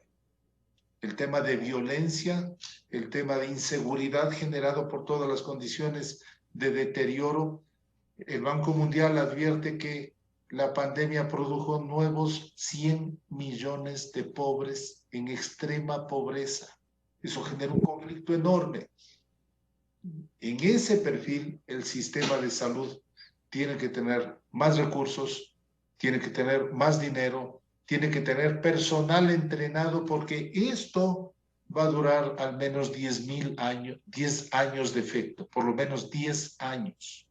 El tema de violencia, el tema de inseguridad generado por todas las condiciones de deterioro El Banco Mundial advierte que la pandemia produjo nuevos 100 millones de pobres en extrema pobreza. Eso genera un conflicto enorme. En ese perfil, el sistema de salud tiene que tener más recursos, tiene que tener más dinero, tiene que tener personal entrenado, porque esto va a durar al menos 10 años de efecto, por lo menos 10 años.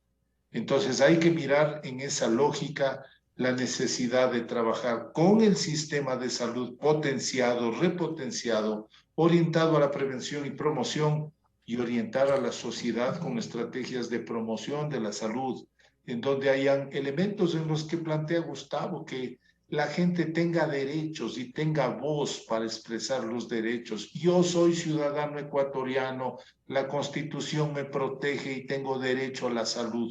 Entonces hay que mirar en esa lógica la necesidad de trabajar con el sistema de salud potenciado, repotenciado, orientado a la prevención y promoción, y orientar a la sociedad con estrategias de promoción de la salud, en donde hayan elementos en los que plantea Gustavo, que la gente tenga derechos y tenga voz para expresar los derechos. Yo soy ciudadano ecuatoriano, la Constitución me protege y tengo derecho a la salud,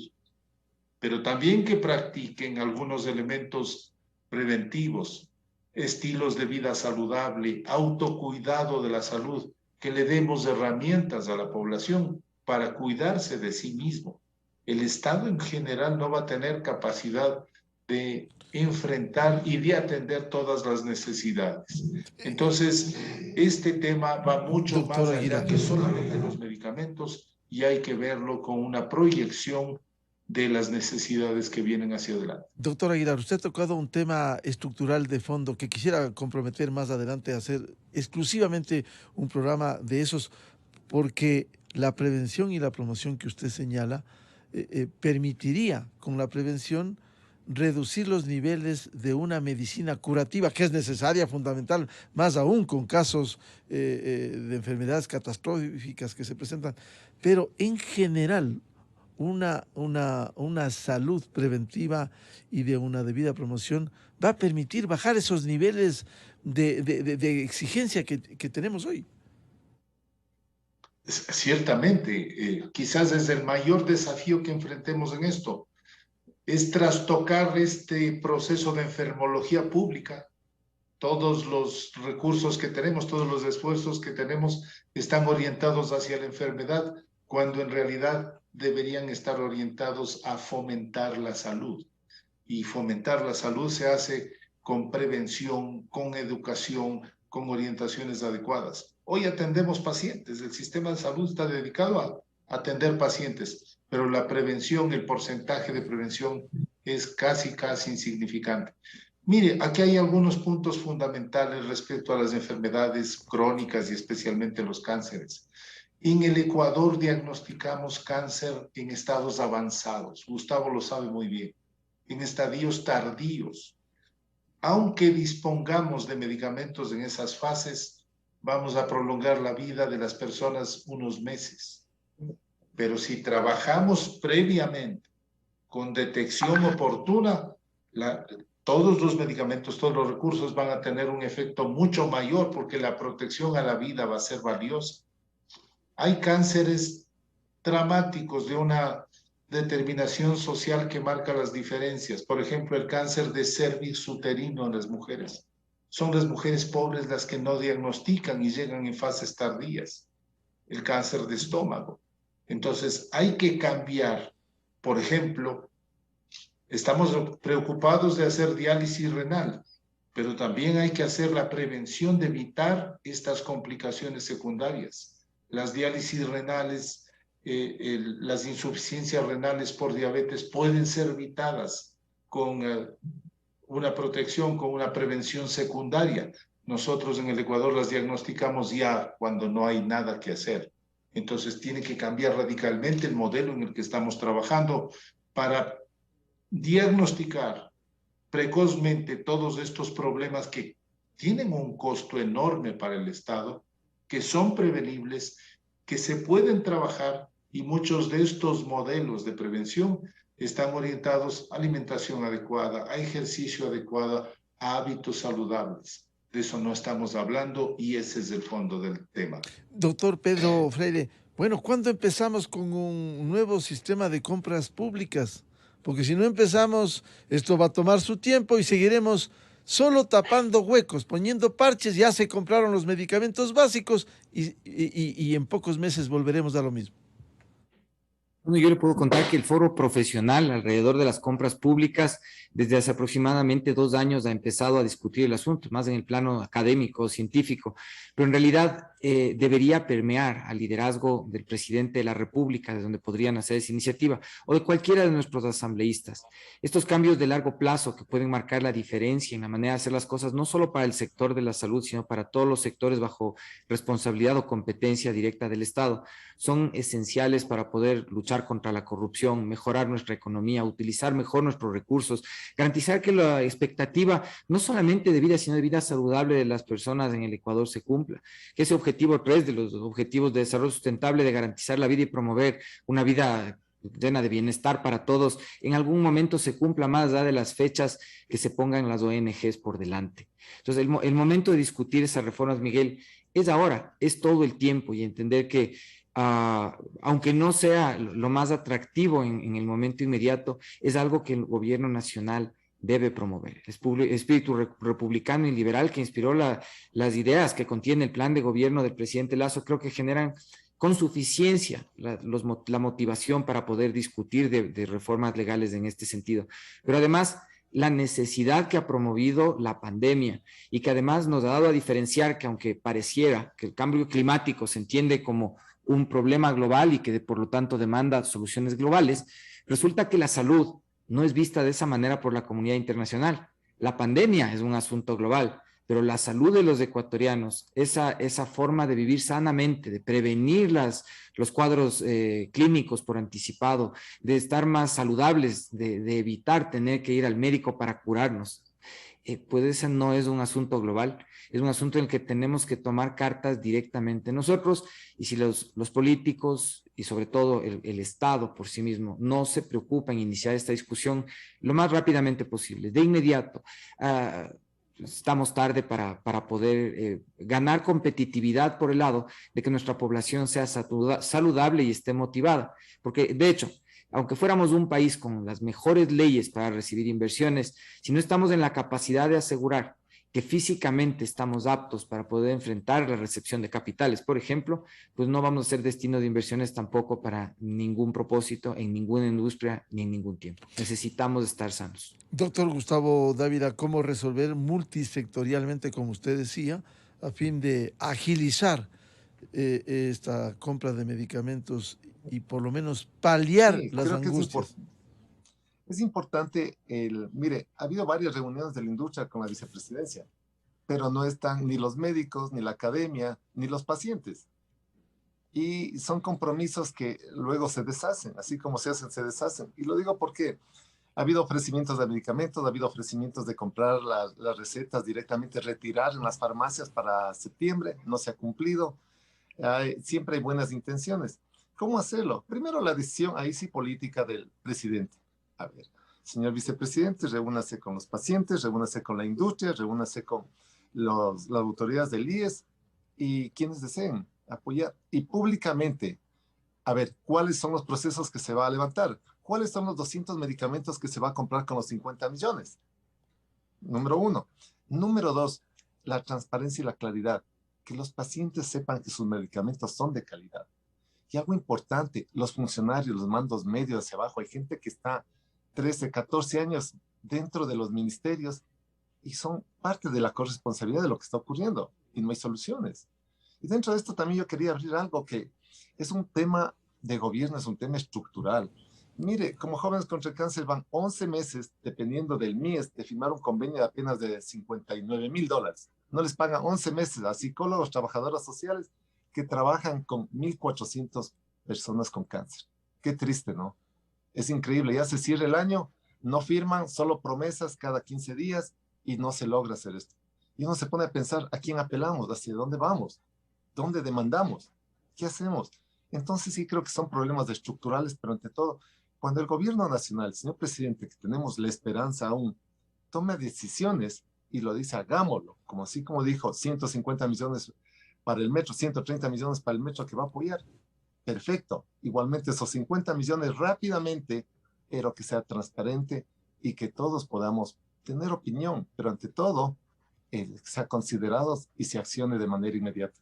pero también que practiquen algunos elementos preventivos, estilos de vida saludable, autocuidado de la salud, que le demos herramientas a la población para cuidarse de sí mismo. El Estado en general no va a tener capacidad de enfrentar y de atender todas las necesidades. Entonces, este tema va mucho Doctor más allá Aguilar. que solamente los medicamentos, y hay que verlo con una proyección de las necesidades que vienen hacia adelante. Doctor Aguilar, usted ha tocado un tema estructural de fondo que quisiera comprometer más adelante a hacer exclusivamente un programa de esos, porque la prevención y la promoción que usted señala permitiría con la prevención reducir los niveles de una medicina curativa que es necesaria, fundamental, más aún con casos de enfermedades catastróficas que se presentan, pero en general una salud preventiva y de una debida promoción va a permitir bajar esos niveles de exigencia que tenemos hoy. Ciertamente, quizás es el mayor desafío que enfrentemos en esto, es trastocar este proceso de enfermología pública. Todos los recursos que tenemos, todos los esfuerzos que tenemos están orientados hacia la enfermedad, cuando en realidad deberían estar orientados a fomentar la salud. Y fomentar la salud se hace con prevención, con educación, con orientaciones adecuadas. Hoy atendemos pacientes, el sistema de salud está dedicado a atender pacientes, pero la prevención, el porcentaje de prevención es casi insignificante. Mire, aquí hay algunos puntos fundamentales respecto a las enfermedades crónicas y especialmente los cánceres. En el Ecuador diagnosticamos cáncer en estados avanzados, Gustavo lo sabe muy bien, en estadios tardíos. Aunque dispongamos de medicamentos en esas fases, vamos a prolongar la vida de las personas unos meses. Pero si trabajamos previamente con detección oportuna, todos los medicamentos, todos los recursos van a tener un efecto mucho mayor, porque la protección a la vida va a ser valiosa. Hay cánceres dramáticos de una determinación social que marca las diferencias. Por ejemplo, el cáncer de cervix uterino en las mujeres. Son las mujeres pobres las que no diagnostican y llegan en fases tardías. El cáncer de estómago. Entonces, hay que cambiar. Por ejemplo, estamos preocupados de hacer diálisis renal, pero también hay que hacer la prevención de evitar estas complicaciones secundarias. Las diálisis renales, las insuficiencias renales por diabetes pueden ser evitadas con una protección, con una prevención secundaria. Nosotros en el Ecuador las diagnosticamos ya cuando no hay nada que hacer. Entonces tiene que cambiar radicalmente el modelo en el que estamos trabajando para diagnosticar precozmente todos estos problemas que tienen un costo enorme para el Estado, que son prevenibles, que se pueden trabajar, y muchos de estos modelos de prevención están orientados a alimentación adecuada, a ejercicio adecuado, a hábitos saludables. De eso no estamos hablando y ese es el fondo del tema. Doctor Pedro Freire, bueno, ¿cuándo empezamos con un nuevo sistema de compras públicas? Porque si no empezamos, esto va a tomar su tiempo y seguiremos solo tapando huecos, poniendo parches. Ya se compraron los medicamentos básicos y en pocos meses volveremos a lo mismo. Bueno, yo le puedo contar que el foro profesional alrededor de las compras públicas desde hace aproximadamente 2 años ha empezado a discutir el asunto, más en el plano académico, científico, pero en realidad debería permear al liderazgo del presidente de la República, de donde podrían hacer esa iniciativa, o de cualquiera de nuestros asambleístas. Estos cambios de largo plazo que pueden marcar la diferencia en la manera de hacer las cosas, no solo para el sector de la salud, sino para todos los sectores bajo responsabilidad o competencia directa del Estado, son esenciales para poder luchar contra la corrupción, mejorar nuestra economía, utilizar mejor nuestros recursos, garantizar que la expectativa no solamente de vida, sino de vida saludable de las personas en el Ecuador se cumpla, que ese objetivo 3 de los objetivos de desarrollo sustentable de garantizar la vida y promover una vida llena de bienestar para todos, en algún momento se cumpla más allá de las fechas que se pongan las ONGs por delante. Entonces, el momento de discutir esas reformas, Miguel, es ahora, es todo el tiempo y entender que aunque no sea lo más atractivo en el momento inmediato, es algo que el gobierno nacional debe promover. El espíritu republicano y liberal que inspiró las ideas que contiene el plan de gobierno del presidente Lasso, creo que generan con suficiencia la motivación para poder discutir de reformas legales en este sentido. Pero además, la necesidad que ha promovido la pandemia y que además nos ha dado a diferenciar que aunque pareciera que el cambio climático se entiende como un problema global y que por lo tanto demanda soluciones globales, resulta que la salud no es vista de esa manera por la comunidad internacional. La pandemia es un asunto global, pero la salud de los ecuatorianos, esa forma de vivir sanamente, de prevenir los cuadros clínicos por anticipado, de estar más saludables, de evitar tener que ir al médico para curarnos, pues ese no es un asunto global, es un asunto en el que tenemos que tomar cartas directamente nosotros, y si los políticos y sobre todo el Estado por sí mismo no se preocupan en iniciar esta discusión lo más rápidamente posible, de inmediato, estamos tarde para poder ganar competitividad por el lado de que nuestra población sea saludable y esté motivada, porque de hecho, aunque fuéramos un país con las mejores leyes para recibir inversiones, si no estamos en la capacidad de asegurar que físicamente estamos aptos para poder enfrentar la recepción de capitales, por ejemplo, pues no vamos a ser destino de inversiones tampoco para ningún propósito, en ninguna industria, ni en ningún tiempo. Necesitamos estar sanos. Doctor Gustavo Dávila, ¿cómo resolver multisectorialmente, como usted decía, a fin de agilizar esta compra de medicamentos y por lo menos paliar Sí, las creo que angustias? es importante mire, ha habido varias reuniones de la industria con la vicepresidencia, pero no están ni los médicos, ni la academia, ni los pacientes. Y son compromisos que luego se deshacen, así como se hacen, se deshacen. Y lo digo porque ha habido ofrecimientos de medicamentos, ha habido ofrecimientos de comprar las recetas directamente, retirar en las farmacias para septiembre, no se ha cumplido. Siempre hay buenas intenciones. ¿Cómo hacerlo? Primero la decisión, ahí sí, política del presidente. A ver, señor vicepresidente, reúnase con los pacientes, reúnase con la industria, reúnase con las autoridades del IES y quienes deseen apoyar. Y públicamente, a ver, ¿cuáles son los procesos que se va a levantar? ¿Cuáles son los 200 medicamentos que se va a comprar con los 50 millones? Número uno. Número dos, la transparencia y la claridad. Que los pacientes sepan que sus medicamentos son de calidad. Y algo importante, los funcionarios, los mandos medios hacia abajo, hay gente que está 13, 14 años dentro de los ministerios y son parte de la corresponsabilidad de lo que está ocurriendo y no hay soluciones. Y dentro de esto también yo quería abrir algo que es un tema de gobierno, es un tema estructural. Mire, como Jóvenes contra el Cáncer van 11 meses, dependiendo del MIES, de firmar un convenio de apenas de $59,000. No les pagan 11 meses a psicólogos, trabajadoras sociales que trabajan con 1,400 personas con cáncer. Qué triste, ¿no? Es increíble, ya se cierra el año, no firman, solo promesas cada 15 días y no se logra hacer esto. Y uno se pone a pensar, ¿a quién apelamos? ¿Hacia dónde vamos? ¿Dónde demandamos? ¿Qué hacemos? Entonces sí creo que son problemas estructurales, pero ante todo, cuando el gobierno nacional, señor presidente, que tenemos la esperanza aún, toma decisiones y lo dice, hagámoslo, como así como dijo, 150 millones para el metro, 130 millones para el metro que va a apoyar. Perfecto. Igualmente esos 50 millones rápidamente, pero que sea transparente y que todos podamos tener opinión, pero ante todo, que sea considerados y se accione de manera inmediata.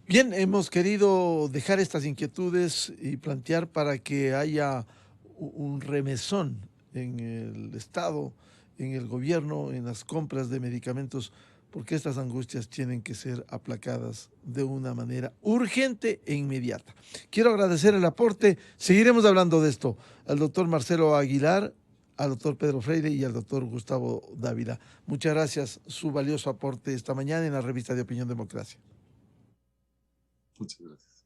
Bien, hemos querido dejar estas inquietudes y plantear para que haya un remesón en el Estado, en el gobierno, en las compras de medicamentos, porque estas angustias tienen que ser aplacadas de una manera urgente e inmediata. Quiero agradecer el aporte, seguiremos hablando de esto, al doctor Marcelo Aguilar, al doctor Pedro Freire y al doctor Gustavo Dávila. Muchas gracias, su valioso aporte esta mañana en la revista de Opinión Democracia. Muchas gracias.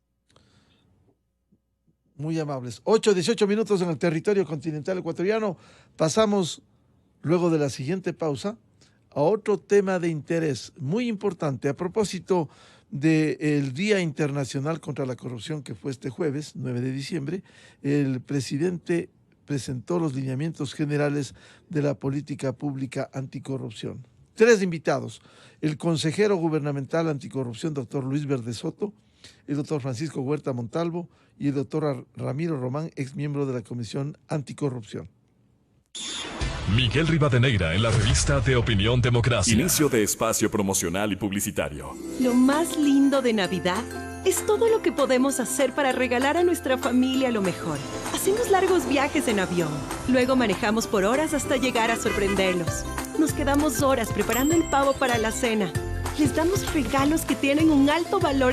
Muy amables. 8:18 minutos en el territorio continental ecuatoriano. Pasamos, luego de la siguiente pausa, a otro tema de interés muy importante a propósito del Día Internacional contra la Corrupción que fue este jueves, 9 de diciembre. El presidente presentó los lineamientos generales de la política pública anticorrupción. 3 invitados: el consejero gubernamental anticorrupción, doctor Luis Verde Soto, el doctor Francisco Huerta Montalvo y el doctor Ramiro Román, ex miembro de la Comisión Anticorrupción. Miguel Rivadeneira en la revista de Opinión Democracia. Inicio de espacio promocional y publicitario. Lo más lindo de Navidad es todo lo que podemos hacer para regalar a nuestra familia lo mejor. Hacemos largos viajes en avión, luego manejamos por horas hasta llegar a sorprenderlos. Nos quedamos horas preparando el pavo para la cena. Les damos regalos que tienen un alto valor